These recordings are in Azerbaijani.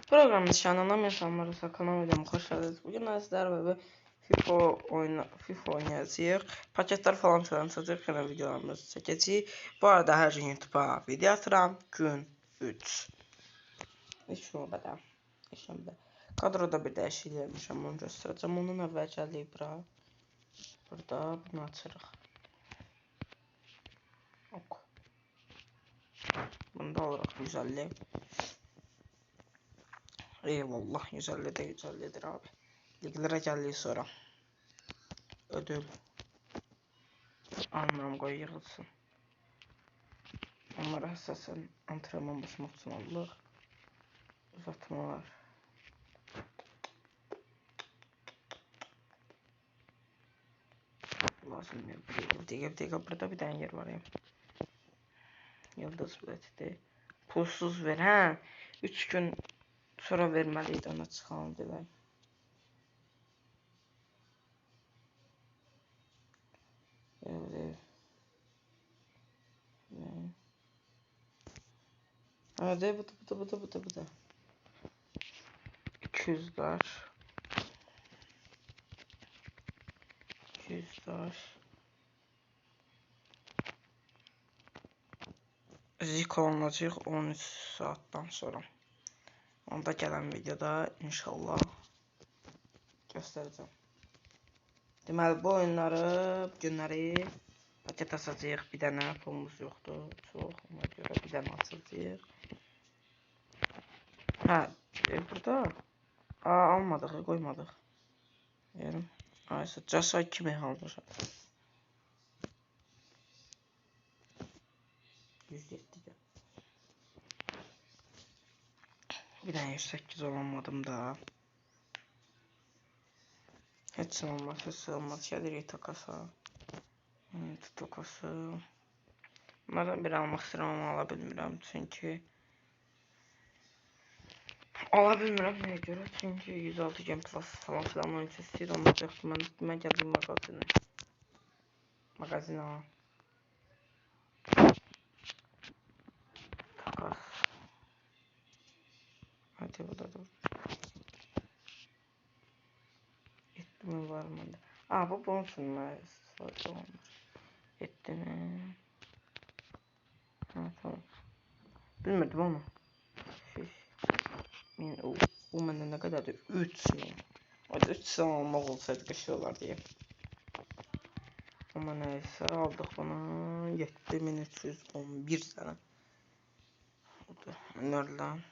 Programın nişanına insanlara kanal videomu hoş geldiniz. Bugün sizlerle ve FIFA oynayacağıq. Paketler falan tanıtacağıq. Yine videolarımızı çekeceğiz. Bu arada her gün YouTube'a video atıram. Gün 3. Hiç növbədə. Kadroda bir dəyişiklik etmişəm. Onu göstərəcəm. Onun əvvəl gəldik bura. Burada bunu açırıq. Ok. Bunu da alırıq 150. Eyvallah 150 de 150'dir abi. Liglere geldiği sonra. Ödül. Anlam koy yığılsın. Onlara əsasən antrenman basmaq üçün alırıq. Uzatmalar. Lazım bir dəqiqə burada bir dənə yer var ya. Yıldız biletidir. Pulsuz ver hə. 3 gün sonra verməliydi ona çıxalım deyək. Evet. Hadi bu da. 200 daş. 200 daş. Zik olunacaq 13 saatdan sonra. Onda gələn videoda inşallah göstərəcəm. Deməli bu oyunları, bu günləri paket açacağıq. Bir dənə pulumuz yoxdur. Çox. Ona görə bir dənə açacağıq. Hə, burada almadıq, qoymadıq. Yerim. Aysa casa kimi almışam. 107 gəl. Bir dənə 108 olamadım da. Heç olmaz, heç olmaz. Gəlirik takasa. Takası. Bunlardan bir almaq istəyirəm ama ala bilmirəm. Çünki ala bilmirəm nəyə görə? Çünki 106 Game Plus falan filan oyun istəyir. Ondan yoxdur. Mən gəldim mağazinə. Mağazinə. Takas. Hadi bu da dur. Ettim var məndə. Bu bunun üçün mən istifadə olunur. Etdim. Tamam. Bilmirdim ama. Bu məndə nə qədərdir? 3000. O da 3 almaq olsaydı qəşəng olar deyə. Amma nəysə aldıq bunu 7311 sənə. O da nörlən.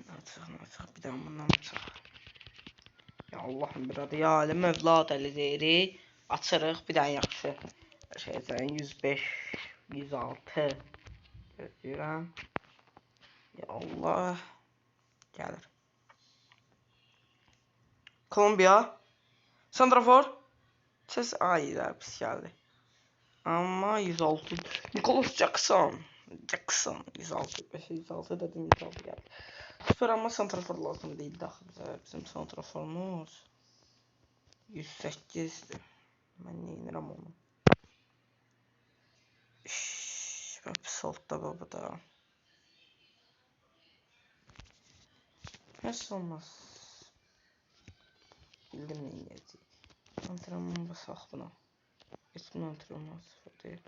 Açıq bir daha bundan açıq. Ya Allahım bir adı ya alim övlad əli deyirik. Açırıq bir daha yaxşı. Şeysən 105 106 gözləyirəm. Ya Allah. Gəlir. Kolombiya. Santrafor. Ses ayda pis gəldi. Amma 106. Nicholas Jackson. 106 dedim 106 geldi. Süper ama santrafor lazım değildi axı bizə. Bizim santraforumuz 108'dir. Mən neyinirəm onu? Pis oldu da bu da. Heç olmaz. Bildim neyinəcək. Antrenman basaq buna. Geçmin antrenman sıfır deyil.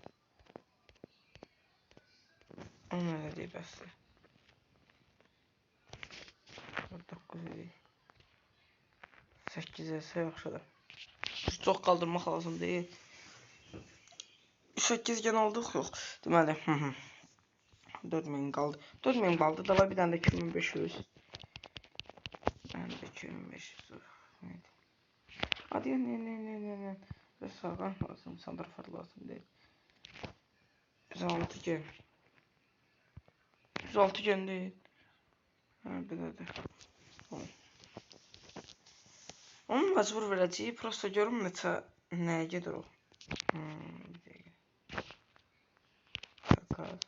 Ona ne deyib bəsdir. 9 deyil. 8 ise yaxşıdır. Çox qaldırmaq lazım deyil. 8 gen aldıq yox. Deməli. 4000 qaldı. 4000 qaldı. Davay bir dənə də 2500. Ben de 2500. Hadi ne. Sağa lazım. Santrafor lazım değil. 106 gen. 106 gen değil. Bir de. Onu məcbur verəcəyik. Prosta görüm nəyə gedir o. Bir dəqiqə. Takas.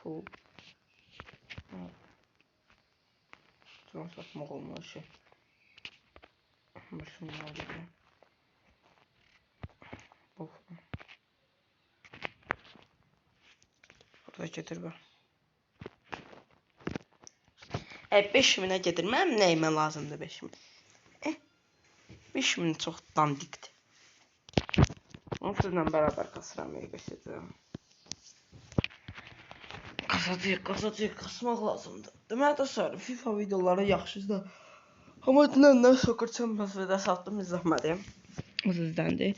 Pul. Can satmaq olmaz şey. Şunu alacağım. Şurada getir bə. 5000-ə gedir. Mənim nəyimə lazımdır 5000? 5000 çox dandikdir. Onu sizlə bərabər kasıram, göstərəcəm. Kasmaq lazımdır. Deməli dostlar, FIFA videoları yaxşıdır. Amma dünəndən Soccer Champions League satdım, izləmədim. O yüzdəndir.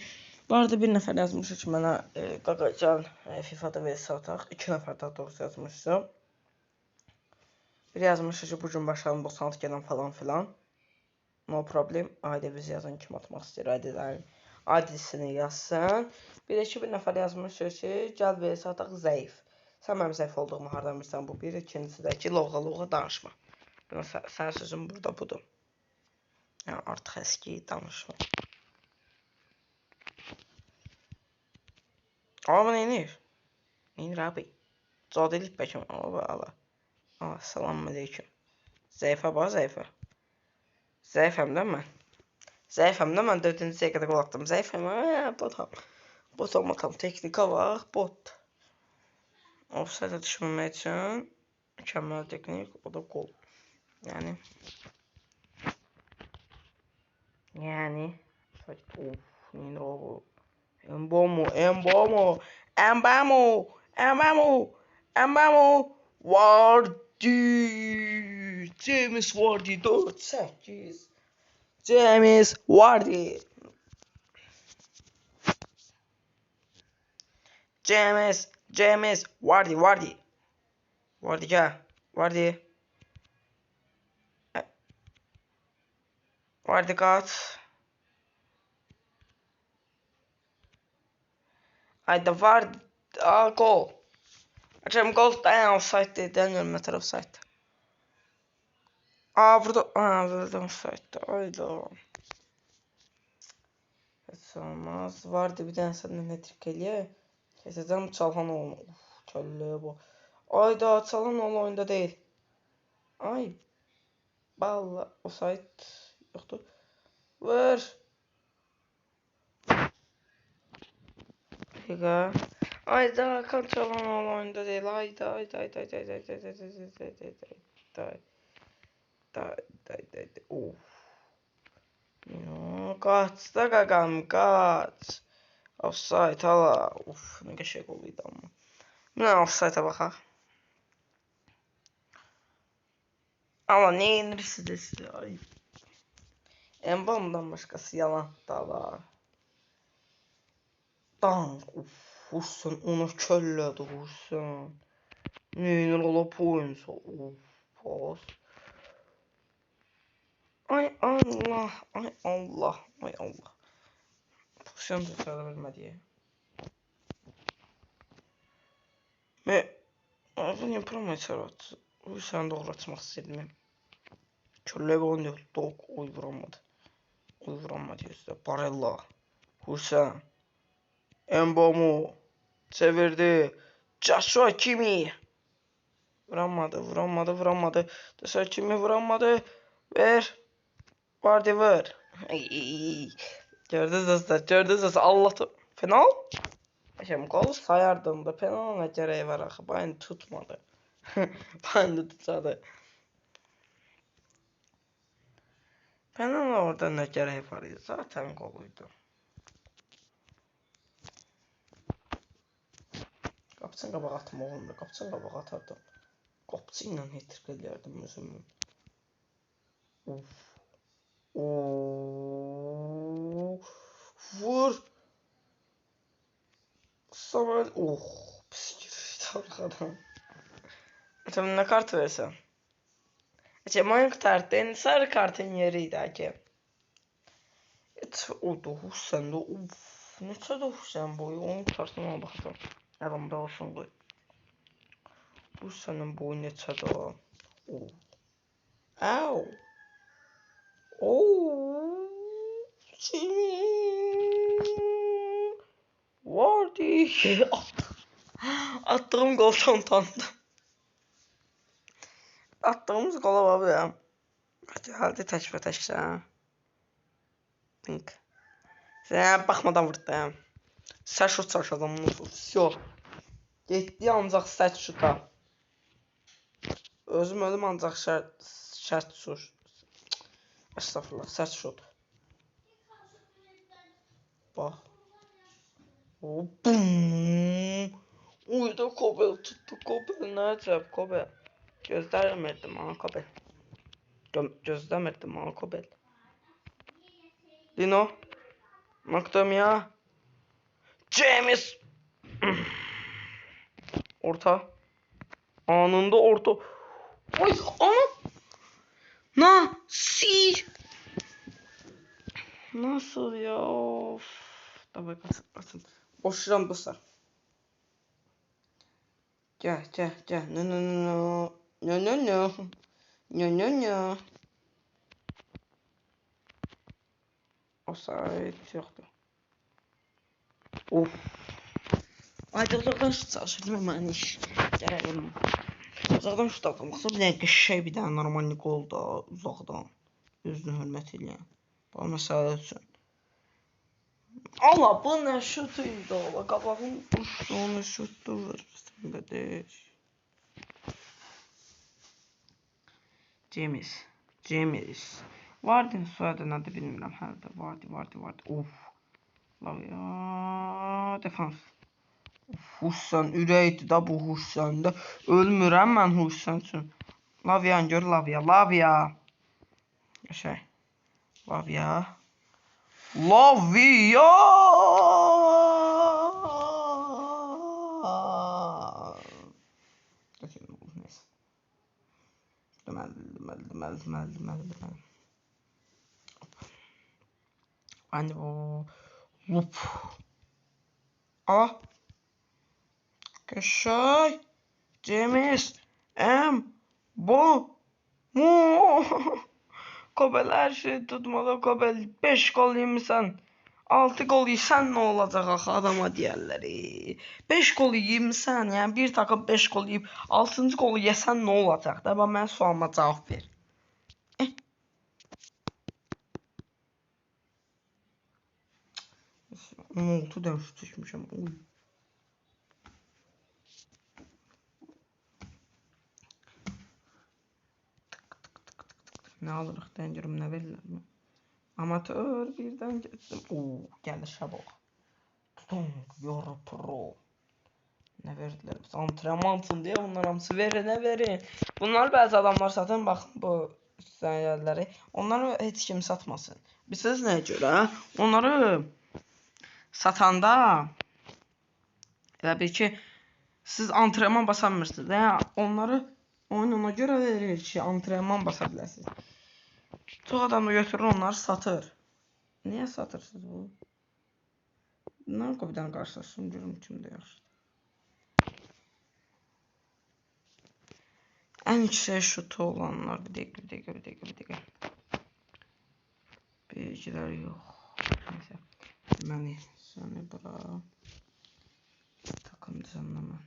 Bu arada bir nəfər yazmışdı ki, mənə Qaqacan FIFA-da vs ataq. 2 nəfər daha doğrusu yazmışdı. Biri yazmışdı ki, bugün başlayalım 96 gələn falan filan. No problem. Ayda biz yazan kim atmaq istəyir, aydələrin adresini yazsın. Bir də ki, bir nəfər yazmışdı ki, gəl vs ataq zəif. Sən mənim zəif olduğumu hardan bilirsən, bu bir. İkincisi də ki, lovğa danışma. Sən sözüm burada budur. Yəni, artıq əski danışma. Ama bu neyinir? Neyinir abi? Cad elib bəkəm. Allah. Selamun aleyküm. Zəifə bax, zəifə. Zəifəm də mən. Zəifəm də mən 4-cü dəqiqədə qol atdım. Zəifəm, botam. Teknika var, bot. Offside düşməmək üçün mükəmməl teknik, o da qol. Yəni. Neyinir o? Embomo. Vardy. James Vardy 4-8. James Vardy. Vardy gəl. Vardy qaç. Ayda Vardy. Gol. Açam gol dayan offside deyil. Dönmə tərəf offside. Burada offside. Ayda. Heç olmaz. Vardy bir dənə səndən netrik eləyə. Keçəcəm Çalhanoğlu. Kəlləyə bu. Ayda Çalhanoğlu oyunda deyil. Ay. Balla offside yoxdur. Ver. Dəqiqə. Ayda Hakan Çalhanoğlu oyunda deyil. Ayda. Qaç da qaqam, qaç. Offside hala. Nə qəşəng qol idi amma. Buna offside-a baxaq. Amma nə inirsiniz? Ay. Embomdan başqası yalan da var. Dank. Vursun, onu köllədi, vursun. Neynir ola poyunsa. Pas. Ay Allah. Pozisyon tutada bilmədi. Bu niyə promotor atdı? Bu sən doğru açmaq istəyirdim. Köllə bir oyun deyil. Dog. Oy vuranmadı yüzdə. Barella. Hüsən. Embomo. Çevirdi. Joshua Kimi. Vuranmadı. Joshua Kimi vuranmadı. Ver. Vardy ver. Gördünüz dostlar. Allah penal. Şimdi gol sayardım da penal ne gereği var axı. Bayını tutmadı. Bayını tutmadı. Penal orada ne gereği var ya. Zaten goluydu. Qapçın qabağa atma oğlum. Qapçın qabağa atardım. Qapçı ilə hat-trick edərdim özümü. Vur. Samet. Pis girdi arkadan. Sen ne kart versen? Oyun kartın sarı kartın yeriydi hakem. O da Hüseyin de neçə də Hüseyin boyu onun kartına baxdım. Əlimdə olsun qoy. Hüseyinin boyu neçədir o? Au. Vardy. Attığım goldan utandım. Attığımız qola bax. Hadi təkbətəksən. Pink. Sən baxmadan vurdun. Sən şut çarşadın. Всё. Getdi ancaq sərt şuta. Özüm ölüm ancaq şərt şut. Estağfurullah, sərt şut. Bax. Bum. Uyda Kobel tutdu. Kobel nə əcəb Kobel. Gözləmirdim ha Kobel. Gözləmirdim ha Kobel. Dino. Maktomia. James. Orta. Anında orta. Ay ana. Nasıl ya? Of. Davay kaçın. Boşuram dostlar. Gel. No. Offside yoxdur. Of. Ayda uzaqdan şut çalışırdım mən iş. Gələlim. Uzaqdan şut atmaqsa bir dənə qəşəng bir dənə normal gol da uzaqdan. Özünü hörmət eləyən. Bu məsələ üçün. Allah bu nə şut idi ola. Qabağın uçdu onu şutdur. Qardaş. James. Vardin soyadı nədir bilmirəm. Hərdə Vardi. Of. Lavia defans. Hussan ürəkdir da bu Hussanda. Ölmürəm mən Hussan üçün. Lavian gör Lavia. Şey. Lavia. Deməli. Hani o loop. Qəşəng. James. Kobel hər şey tutmalı. Kobel 5 gol yemisən. 6 gol yesen nə olacaq axı adama deyərlər. 5 gol yemisən, yəni bir takım 5 gol yeyib 6-cı golu yesən nə olacaq? Da bax mən sualıma cavab ver. Oldu dövüş çəkmişəm. Nə alırıq dən görüm nə verirlər mi? Amatör birdən getdim. Gəlir şabaq. Yoru pro. Nə verdilər? Biz antrenman üçün deyə bunlar hamısı verin. Bunlar bəzi adamlar satın. Baxın bu sənədləri. Onları heç kim satmasın. Bilirsiniz nəyə görə? Onları satanda elə bil ki siz antrenman basamırsınız. Onları ona görə verir ki antrenman basa biləsiniz. Çox adam da götürür onları satır. Niyə satırsınız bu? Narko bir dənə qarşılaşdım görüm kimdə yaxşıdır. Ən yüksək şutu olanlar bir dəqiqə. Bilgilər yox. Neyse. Deməli səni bura takım düzenləmə.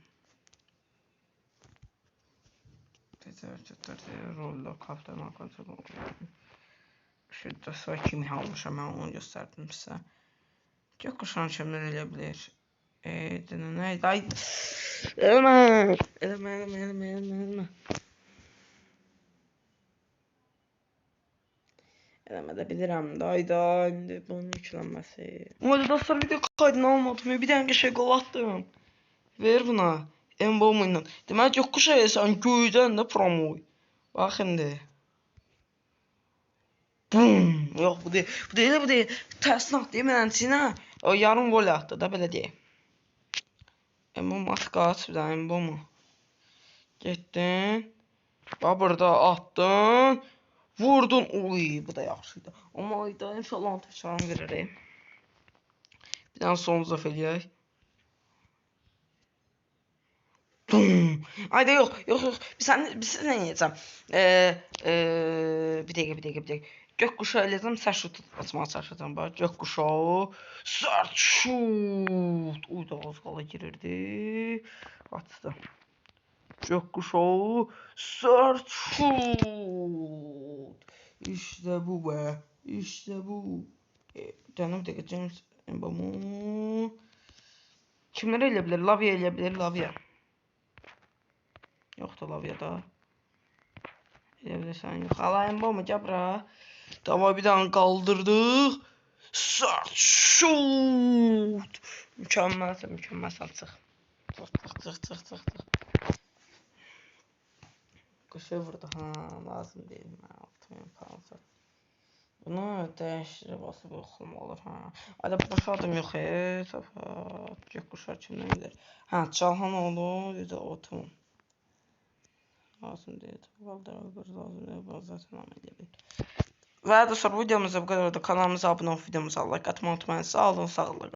Rolla kaptan kontrol. Şurada sonra kimi almışam mən onu göstərdim sizə. Gökkuşan kimlər elə bilir. Eləmə. Eləmə də bilirəm da indi bunun yüklənməsi. Ola dostlar video kaydını almadım. Bir dənə qəşəng qol atdım. Ver buna. Embomu ilə. Deməli gökkuşaya sən göydən də promoy. Bax indi. Bum. Yox bu deyil. Tərsnaq deməyənçinə o yarım gol atdı da belə deyək. Embom at qaç bir dənə embomu. Getdin. Bax burada attın. Vurdun. Bu da yaxşıydı. Amma ayda inşallah təşəkkür verərəm. Bir dənə son zəf eləyək. Ayda yox. Biz nə edəcəm? Bir dəqiqə. Gökkuşağı eləyəcəm, sərt şut açmağa çalışacağım. Bax, gökkuşağı sərt şut. Da az qala girirdi. Açdı. Gökkuşağı sərt şut. İşte bu be. Canım dəqiqə James Mbamu. Kimlər elə bilər? Lavia elə bilər, Lavia. Yoxdur lavyada. Elə bilirsən, yox. Alayım bu mu? Gəl bura. Davay bir dənə qaldırdıq. Sert şut. Mükəmməlsən, mükəmməlsən. Çıx. Qışa vurdu. Ha, lazım deyil mənə. 6000 pound. Bunu dəyişdirib basıb yoxlama olur. Ha. Ayda boş adım yox. Səfət. Gəl quşlar kimdən gedir? Ha, Çalhan oğlu. Bir də otum. Lazım deyil. Lazım deyil. Zaten ama gelir. Və dostlar, videomuzda bu qədər. Kanalımıza abunə olub videomuza like atmayı unutmayın. Sağ olun, sağlıqla.